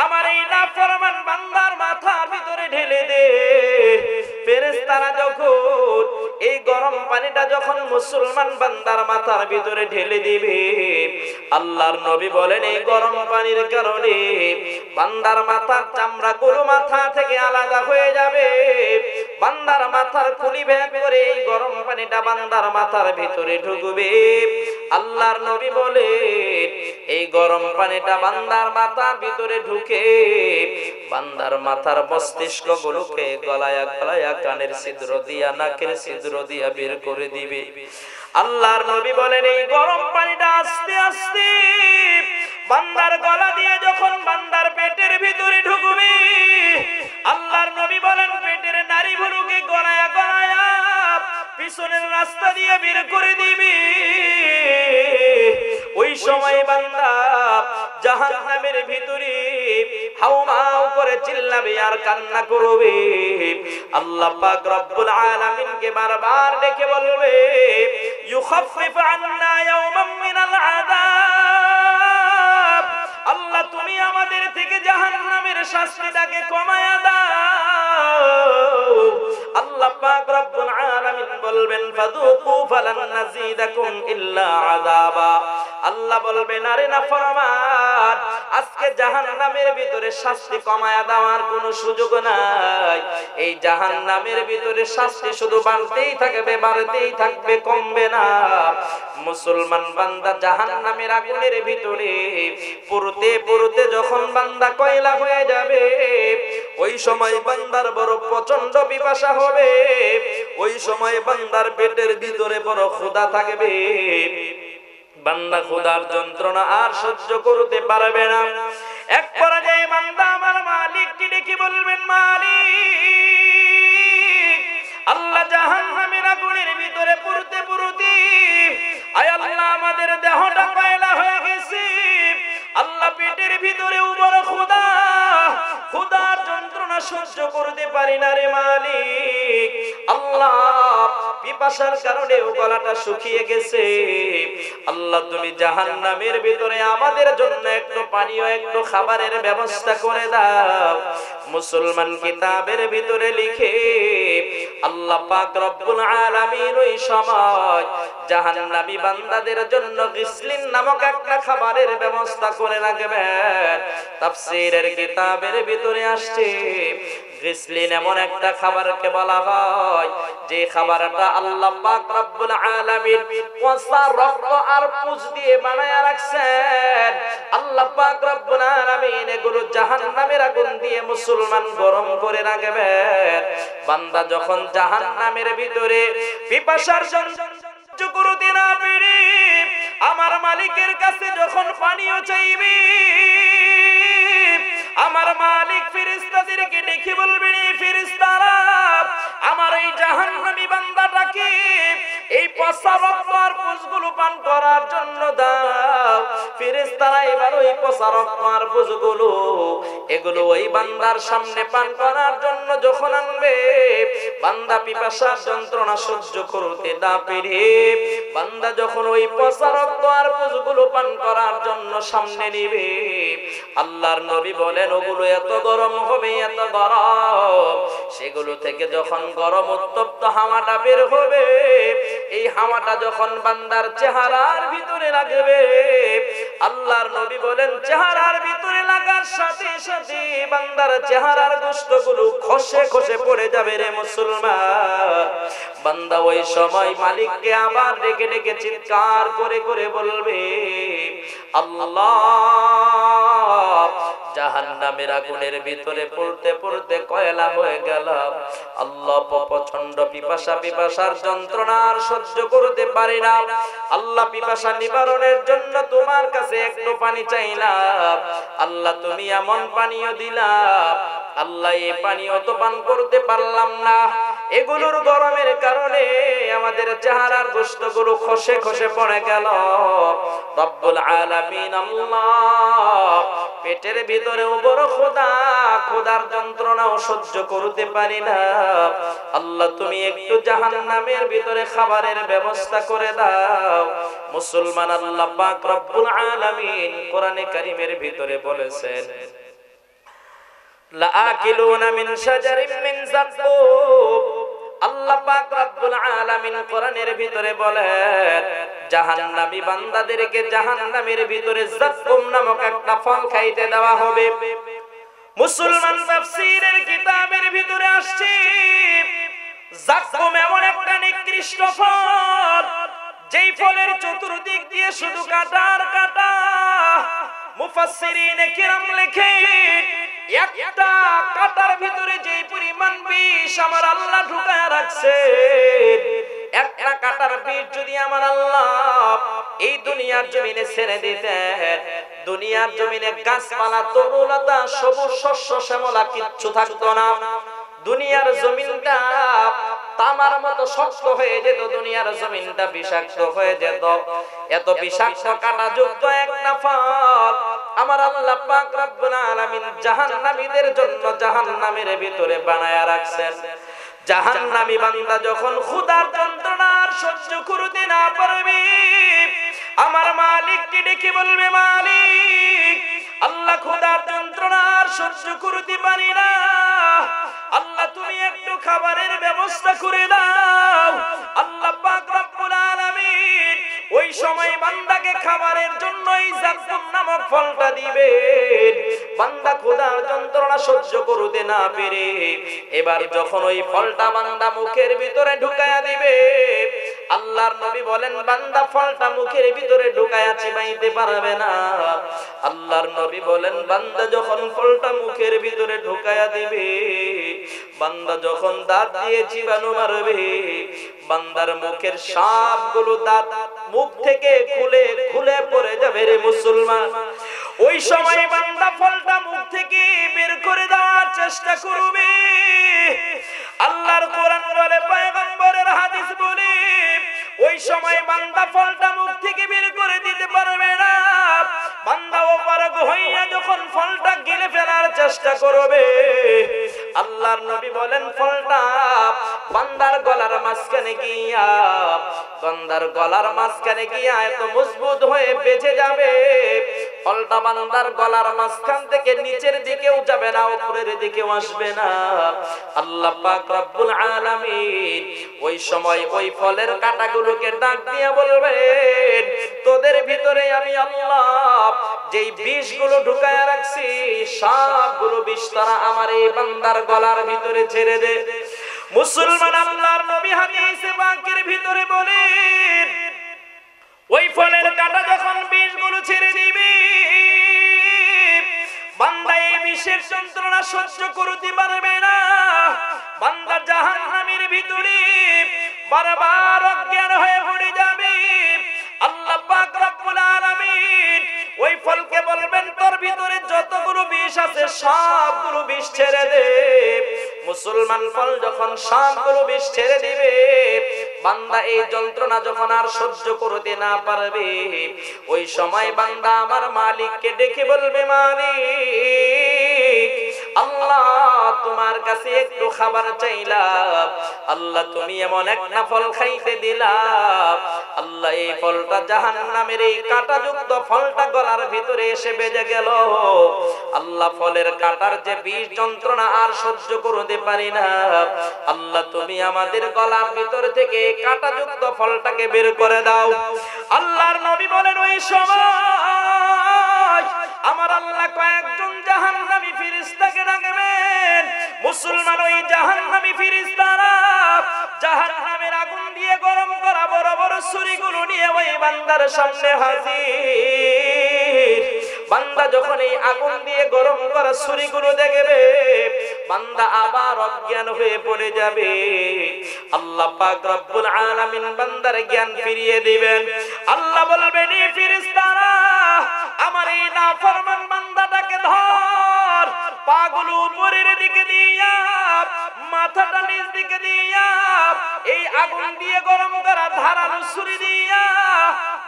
আমার এই পানিটা যখন মুসলমান বান্দার মাথার ভিতরে ঢেলে দিবে, আল্লাহর নবী বলেন এই গরম পানির কারণে বান্দার মাথার চামড়াগুলো মাথা থেকে আলাদা হয়ে যাবে। বান্দার মাথার খুলি ভেদ করে এই গরম পানিটা বান্দার মাথার ভিতরে ঢুকবে। আল্লাহর নবী বলেন এই গরম পানিটা বান্দার মাথার ভিতরে ঢুকে বান্দার মাথার মস্তিষ্ক গুলোকে গলায়া গলায়া কানের ছিদ্র দিয়া নাকের ছিদ্র দিয়া বের করে দিবে। আল্লাহর নবী বলেন এই গরম পানিটা আস্তে আস্তে বান্দার গলা দিয়ে যখন বান্দার পেটের ভিতরে ঢুকবে, আল্লাহর নবী বলেন পেটের নাড়িগুলোকে গলায়া গলায়া পিছনের রাস্তা দিয়ে বের করে দিবে। ওই সময় বান্দা জাহান্নামের ভিতরে হাউমাউ করে চিল্লাবে আর কান্না করবে। আল্লাহ পাক রব্বুল আলামিনকে বারবার ডেকে বলবে ইউখাফফিফ আন্না ইয়াওমান মিনাল আযাব, আল্লাহ তুমি আমাদের থেকে জাহান্নামের শাস্তিটাকে কমায়া দাও। আল্লাহ পাক রব্বুল আলামিন বলবেন ফাযুকু ফালান নাযীদাকুম ইল্লা আযাবা, আল্লাহ বলবেন আরে নাফরমান আজকে জাহান্নামের ভিতরে শাস্তি কমায়া দেওয়ার কোনো সুযোগ নাই। এই জাহান্নামের ভিতরে শাস্তি শুধু বাড়তেই থাকবে বাড়তেই থাকবে, কমবে না। মুসলমান বান্দা জাহান্নামের আগুনের ভিতরে পুরতে পুরতে যখন বান্দা কয়লা হয়ে যাবে, ওই সময় বান্দার বড় প্রচন্ড পিপাসা হবে। ওই সময় বান্দার পেটের ভিতরে বড় ক্ষুধা থাকবে। বান্দা ক্ষুধার যন্ত্রণা আর সহ্য করতে পারবে না। এক পর্যায়ে বান্দা আমার মালিককে ডেকে বলবেন মালিক, আল্লাহ জাহান্নামের আগুনের ভিতরে পুরতে পুরতে আয় আল্লাহ আমাদের দেহটা কয়লা হয়ে গেছে। আল্লাহ পেটের ভিতরে বড় ক্ষুধা, ক্ষুধার যন্ত্রণা সহ্য করতে পারি না রে মালিক। আল্লাহ পিপাসার কারণে গলাটা শুকিয়ে গেছে। আল্লাহ তুমি জাহান্নামের ভিতরে আমাদের জন্য একটু পানীয় একটু খাবারের ব্যবস্থা করে দাও। মুসলমান কিতাবের ভিতরে লিখে আল্লাহ পাক রব্বুল আলামিন ওই সময় জাহান্নামী বান্দাদের জন্য গিসলিন নামক একটা খাবারের ব্যবস্থা করে রাখবেন। তাফসীরের কিতাবের ভিতরে আসছে গিসলিন এমন একটা খাবারকে বলা হয় যে খাবারটা আল্লাহ পাক রব্বুল আলামিন পচা রক্ত আর পুঁজ দিয়ে বানায়া রাখছেন। আল্লাহ পাক রব্বুল আলামিন এগুলো জাহান্নামের আগুন দিয়ে মুসলমান গরম করে রাখবেন। বান্দা যখন জাহান্নামের ভিতরে পিপাসার সহ্য করতে না পেরে আমার মালিকের কাছে যখন পানীয় চাইবে, আমার মালিক ফেরেশতাদেরকে ডেকে বলবেন এই ফেরেশতারা আমার এই জাহান্নামী বান্দাটাকে এই পচা রক্ত আর পুঁজগুলো পান করার জন্য দাও। ফেরেশতারা এবার ওই পচা রক্ত আর পুঁজগুলো এগুলো ওই বান্দার সামনে পান করার জন্য যখন আনবে, বান্দা পিপাসার যন্ত্রণা সহ্য করতে না পেরে বান্দা যখন ওই পচা রক্ত আর পুঁজগুলো পান করার জন্য সামনে নিবে, আল্লাহর নবী বলেন ওগুলো এত গরম হবে এত গরম, সেগুলো থেকে যখন গরম উত্তপ্ত হাওয়াটা বের হবে, এই হাওয়াটা যখন বান্দার চেহারার ভিতরে লাগবে, আল্লাহর নবী বলেন চেহারার ভিতরে লাগার সাথে সাথে বান্দার চেহারার গোশতগুলো খসে খসে পড়ে যাবে রে মুসলমান। বান্দা ওই সময় মালিককে আবার ডেকে ডেকে চিৎকার করে করে বলবে আল্লাহ জাহান্নামের আগুনের ভিতরে পড়তে পড়তে কয়লা হয়ে গেলাম। আল্লাহ প্রচন্ড পিপাসা, পিপাসার যন্ত্রণা আর সহ্য করতে পারি না। আল্লাহ পিপাসা নিবারণের জন্য তোমার কাছে একটু পানি চাইলাম। আল্লাহ তুমি এমন পানীয় দিলাম, আল্লাহ এই পানীয় তো পান করতে পারলাম না। এগুলোর গরমের কারণে আমাদের চেহারার গোশতগুলো খসে খসে পড়ে গেল। রব্বুল আলামিন আল্লাহ পেটের ভিতরে বড় ক্ষুধা, ক্ষুধার যন্ত্রণাও সহ্য করতে পারি না। আল্লাহ তুমি একটু জাহান্নামের ভিতরে খাবারের ব্যবস্থা করে দাও। মুসলমান আল্লাহ পাক রব্বুল আলামিন কোরআনে কারীমের ভিতরে বলেছেন লাআকিলুনা মিন শাজারিন মিন যাক্কুম আল্লাহ পাক রব্বুল আলামিন কোরআনের ভিতরে বলেন জাহান্নামী বান্দাদেরকে জাহান্নামের ভিতরে যাক্কুম নামক একটা ফল খাইতে দেওয়া হবে। মুসলমান তাফসীরের কিতাবের ভিতরে আসছে যাক্কুম এমন একটা নিকৃষ্ট ফল, যেই ফলের চতুর্দিক দিয়ে শুধু কাঁটার কাঁটা। মুফাসসিরিনে কিরাম লেখেন একটা কাঁটার ভিতরে যেই পরিমাণ বিষ আমার আল্লাহ ঢুকায়া রাখছেন, একটা কাঁটার বিষ যদি আমার আল্লাহ এই দুনিয়ার জমিনে ছেড়ে দিতেন, দুনিয়ার জমিনে গাছপালা তরুলতা সবুজ শস্য শ্যামলা কিচ্ছু থাকতো না। দুনিয়ার জমিনটা তামার মতো শক্ত হয়ে যেত, দুনিয়ার জমিনটা বিষাক্ত হয়ে যেত। এত বিষাক্ত কাঁটাযুক্ত একটা ফল আমার আল্লাহ পাক রব্বুল আলামিন জাহান্নামীদের জন্য জাহান্নামের ভিতরে বানায়া রাখছেন। জাহান্নামী বান্দা যখন ক্ষুধার যন্ত্রণা আর সহ্য করতে না পারবে, আমার মালিককে ডেকে বলবে, মালিক আল্লাহ ক্ষুধার যন্ত্রণা আর সহ্য করতে পারি না, আল্লাহ তুমি একটু খাবারের ব্যবস্থা করে দাও। আল্লাহ পাক রব্বুল আলামিন ওই সময় বান্দাকে খাবারের জন্য এই যাক্কুম নামক ফলটা দিবেন। বান্দা ক্ষুধার যন্ত্রণা সহ্য করতে না পেরে এবার যখন ওই ফলটা বান্দা মুখের ভিতরে ঢুকায়া দিবে, আল্লাহর নবী বলেন বান্দা ফলটা মুখের ভিতরে ঢুকায়া চিবাইতে পারবে না। আল্লাহর নবী বলেন বান্দা যখন ফলটা মুখের ভিতরে ঢুকায়া দিবে, বান্দা যখন দাঁত দিয়ে চিবানো মারবে, বান্দার মুখের সবগুলো দাঁত মুখ থেকে খুলে খুলে পড়ে যাবে রে মুসলমান। ওই সময় বান্দা ফলটা মুখ থেকে বের করে দেওয়ার চেষ্টা করবে। আল্লাহর কোরআন বলে, পয়গম্বরের হাদিস বলে, ওই সময় বান্দা ফলটা মুখ থেকে বের করে দিতে পারবে না। বান্দা অপারগ হইয়া যখন ফলটা গিলে ফেলার চেষ্টা করবে, আল্লাহর নবী বলেন ফলটা বান্দার গলার মাঝখানে গিয়া, বান্দার গলার মাঝখানে গিয়া এত মজবুত হয়ে বেঁচে যাবে, ফলটা বান্দার গলার মাঝখান থেকে নিচের দিকেও যাবে না, উপরের দিকেও আসবে না। আল্লাহ পাক রব্বুল আলামিন ওই সময় ওই ফলের কাঁটাগুলোকে ডাক দিয়া বলবেন, তোদের ভিতরে আমি আল্লাহ যেই বিষগুলো ঢুকায়া রাখছি, সবগুলো বিষ তারা আমার এই বান্দার গলার ভিতরে ছেড়ে দে। মুসলমান আল্লাহর নবী হাদিসে পাকের ভিতরে বলেন, ওই ফলের কাঁটা যখন বিষগুলো ছেড়ে দিবে, বান্দা এই বিষের যন্ত্রণা সহ্য করতে পারবে না। বান্দা জাহান্নামের ভিতরে বারবার অজ্ঞান হয়ে পড়ে যাবে। আল্লাহ পাক রব্বুল আলামিন ওই ফলকে বলবেন, তোর ভিতরে যতগুলো বিষ আছে সবগুলো বিষ ছেড়ে দে। মুসলমান ফল যখন সবগুলো বিষ ছেড়ে দিবে, বান্দা এই যন্ত্রণা যখন আর সহ্য করতে না পারবে, ওই সময় বান্দা আমার মালিককে ডেকে বলবে, মালিক আল্লাহ তোমার কাছে একটু খাবার চাইলাম, আল্লাহ তুমি এমন একটা ফল খাইতে দিলাম, আল্লাহ এই ফলটা জাহান্নামের এই কাঁটাযুক্ত ফলটা গলার ভিতরে এসে বেজে গেল, আল্লাহ ফলের কাঁটার যে বিষ যন্ত্রণা আর সহ্য করতে পারি না, আল্লাহ তুমি আমাদের গলার ভিতর থেকে কাঁটাযুক্ত ফলটাকে বের করে দাও। আল্লাহর নবী বলেন, ওই সময় আমার আল্লাহ কয়েকজন জাহান্নামী ফেরেশতাকে ডাকবেন। মুসলমান ওই জাহান্নামী ফেরেশতারা জাহান্নামের আগুন দিয়ে গরম করা বড় বড় ছুরিগুলো নিয়ে ওই বান্দার সামনে হাজির। বান্দা যখন এই আগুন দিয়ে গরম করা ছুরিগুলো দেখবে, বান্দা আবার অজ্ঞান হয়ে পড়ে যাবে। আল্লাহ পাক রব্বুল আলামিন বান্দার জ্ঞান ফিরিয়ে দিবেন। আল্লাহ বলবেন, এই ফেরেশতারা আমার এই নাফরমান বান্দাটাকে ধর, পাগুলো উপরের দিকে দিয়া, মাথাটা নিচ দিকে দিয়া, এই আগুন দিয়ে গরম করা ধারালো ছুরি দিয়া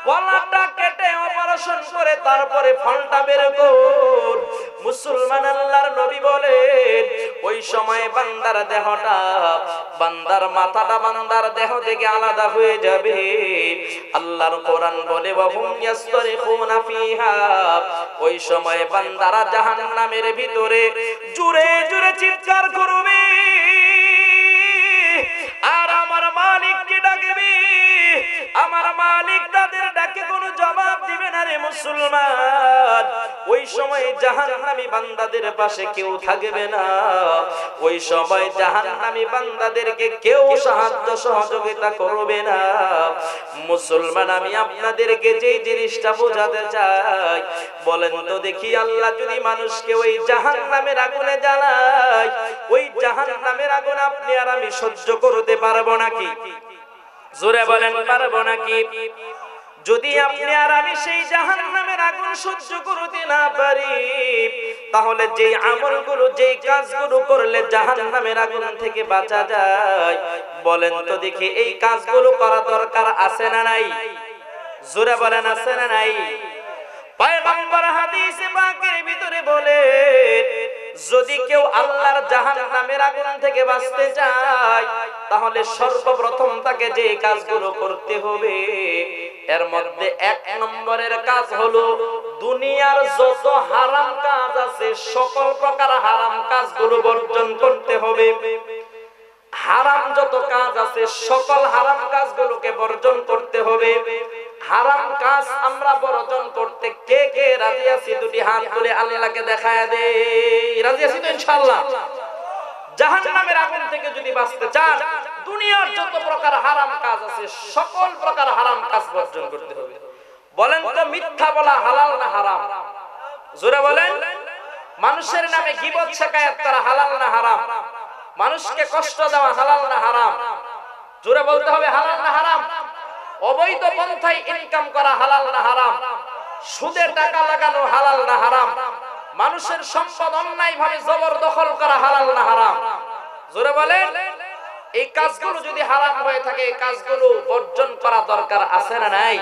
গলাটা কেটে অপারেশন করে তারপরে ফলটা বের কর। মুসলমান আল্লাহর নবী বলেন, ওই সময় বান্দার দেহটা, বান্দার মাথাটা বান্দার দেহ থেকে আলাদা হয়ে যাবে। আল্লাহর কোরআন বলে, ওয়াহুম ইয়াসতারিখুনা ফিহা, ওই সময় বান্দারা জাহান্নামের ভিতরে জোরে জোরে চিৎকার করবে রে মুসলমান, ওই সময় জাহান্নামী বান্দাদের পাশে কেউ থাকবে না। ওই সময় জাহান্নামী বান্দাদেরকে কেউ সাহায্য সহযোগিতা করবে না। মুসলমান, আমি আপনাদেরকে যেই জিনিসটা বোঝাতে চাই, বলেন তো দেখি, আল্লাহ যদি মানুষকে ওই জাহান্নামের আগুনে জ্বালায়, ওই জাহান্নামের আগুন আপনি আর আমি সহ্য করতে পারবো নাকি? জোরে বলেন, পারবো নাকি? যদি আপনি আর আমি সেই জাহান্নামের আগুন সহ্য করতে না পারি, তাহলে যে আমলগুলো, যে কাজগুলো করলে জাহান্নামের আগুন থেকে বাঁচা যায়, বলেন তো দেখি এই কাজগুলো করা দরকার আছে না নাই? জোরে বলেন, আছে না নাই? পয়গম্বর হাদিসে পাকের ভিতরে বলে, যদি কেউ আল্লাহর জাহান্নামের আগুন থেকে বাঁচতে চায়, তাহলে সর্বপ্রথম তাকে যে কাজগুলো করতে হবে, এর মধ্যে এক নম্বরের কাজ হলো দুনিয়ার যত হারাম কাজ আছে সকল প্রকার হারাম কাজগুলো বর্জন করতে হবে। হারাম যত কাজ আছে সকল হারাম কাজগুলোকে বর্জন করতে হবে। হারাম কাজ আমরা বর্জন করতে কে কে রাজি আছি? দুটি হাত তুলে আল্লাহকে দেখায় দেই। রাজি আছি তো ইনশাআল্লাহ? জাহান্নামের আগুন থেকে যদি বাঁচতে চান, দুনিয়ার যত প্রকার হারাম কাজ আছে সকল প্রকার হারাম কাজ বর্জন করতে হবে। বলেন তো, মিথ্যা বলা হালাল না হারাম? জোরে বলেন। মানুষের নামে গীবত শিকায়াত করা হালাল না হারাম? মানুষকে কষ্ট দেওয়া হালাল না হারাম? জোরে বলতে হবে, হালাল না হারাম? অবৈধ পন্থায় ইনকাম করা হালাল না হারাম? সুদে টাকা লাগানো হালাল না হারাম? মানুষের সম্পদ অন্যায়ভাবে জবরদখল করা হালাল না হারাম? জোরে বলেন। এই কাজগুলো যদি হারাম হয়ে থাকে, এই কাজগুলো বর্জন করা দরকার আছে না নাই?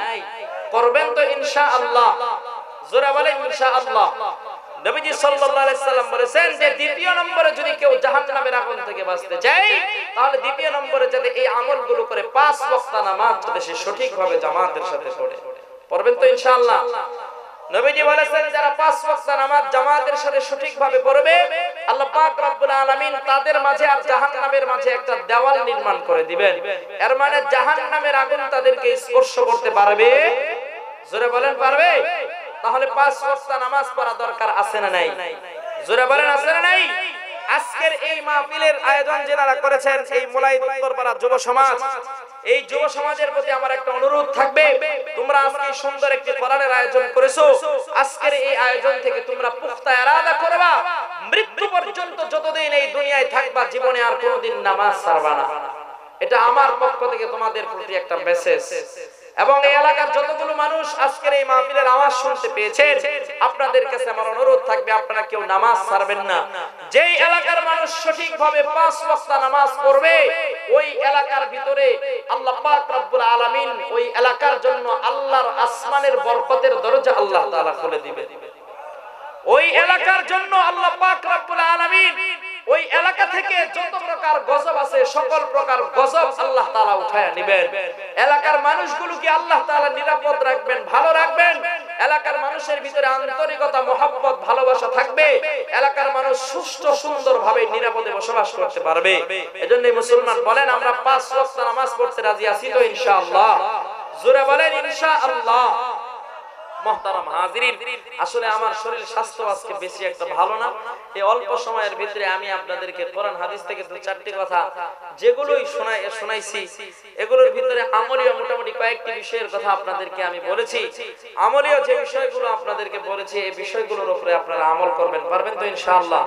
করবেন তো ইনশাআল্লাহ? জোরে বলেন ইনশাআল্লাহ। নবীজি সাল্লাল্লাহু আলাইহি সাল্লাম বলেছেন যে দ্বিতীয় নম্বরে যদি কেউ জাহান্নামের আগুন থেকে বাঁচতে চায়, তাহলে দ্বিতীয় নম্বরে যাতে এই আমলগুলো করে 5 ওয়াক্ত নামাজ যাতে সে সঠিকভাবে জামাতের সাথে পড়ে। পড়বেন তো ইনশাআল্লাহ? নবীজি বলেছেন যারা 5 ওয়াক্ত নামাজ জামাতের সাথে সঠিকভাবে পড়বে, আল্লাহ পাক রব্বুল আলামিন তাদের মাঝে আর জাহান্নামের মাঝে একটা দেওয়াল নির্মাণ করে দিবেন। এর মানে জাহান্নামের আগুন তাদেরকে স্পর্শ করতে পারবে। জোরে বলেন, পারবে? তাহলে 5 ওয়াক্ত নামাজ পড়া দরকার আছে না নাই? জোরে বলেন, আছে না নাই? আজকের এই মাহফিলের আয়োজন যারা করেছেন, এই মুলাইদ উত্তরপাড়া যুব সমাজ, এই যুব সমাজের প্রতি আমার একটা অনুরোধ থাকবে, তোমরা আজকে সুন্দর একটি কোরআনের আয়োজন করেছো, আজকের এই আয়োজন থেকে তোমরা পুখতা ইরাদা করবা, মৃত্যু পর্যন্ত যতদিন এই দুনিয়ায় থাকবা জীবনে আর কোনোদিন নামাজ ছাড়বা না। এটা আমার পক্ষ থেকে তোমাদের প্রতি একটা মেসেজ। এবং এই এলাকার যতগুলো মানুষ আজকের এই মাহফিলের আওয়াজ শুনতে পেয়েছেন, আপনাদের কাছে আমার অনুরোধ থাকবে, আপনারা কেউ নামাজ ছাড়বেন না। যেই এলাকার মানুষ সঠিকভাবে 5 ওয়াক্ত নামাজ পড়বে, ওই এলাকার ভিতরে আল্লাহ পাক রব্বুল আলামিন ওই এলাকার জন্য আল্লাহর আসমানের বরকতের দরজা আল্লাহ তাআলা খুলে দিবেন। ওই এলাকার জন্য আল্লাহ পাক রব্বুল আলামিন ওই এলাকা থেকে যত প্রকার গজব আছে সকল প্রকার গজব আল্লাহ তাআলা উঠায় নেবেন। এলাকার মানুষগুলোকে আল্লাহ তাআলা নিরাপদ রাখবেন, ভালো রাখবেন। এলাকার মানুষের ভিতরে আন্তরিকতা, মহব্বত, ভালোবাসা থাকবে। এলাকার মানুষ সুষ্ঠু সুন্দরভাবে নিরাপদে বসবাস করতে পারবে। এজন্য মুসলমান বলেন, আমরা 5 ওয়াক্ত নামাজ পড়তে রাজি আছি তো ইনশাআল্লাহ? জোরে বলেন ইনশাআল্লাহ। মুহতারাম হাজিরিন, আসলে আমার শরীর স্বাস্থ্য আজকে বেশি একটা ভালো না। এই অল্প সময়ের ভিতরে আমি আপনাদেরকে কোরআন হাদিস থেকে 2-4টি কথা যেগুলোই শোনাইছি, এগুলোর ভিতরে আমলীয় মোটামুটি কয়েকটি বিষয়ের কথা আপনাদেরকে আমি বলেছি। আমলীয় যে বিষয়গুলো আপনাদেরকে বলেছি, এই বিষয়গুলোর উপরে আপনারা আমল করবেন, পারবেন তো ইনশাআল্লাহ?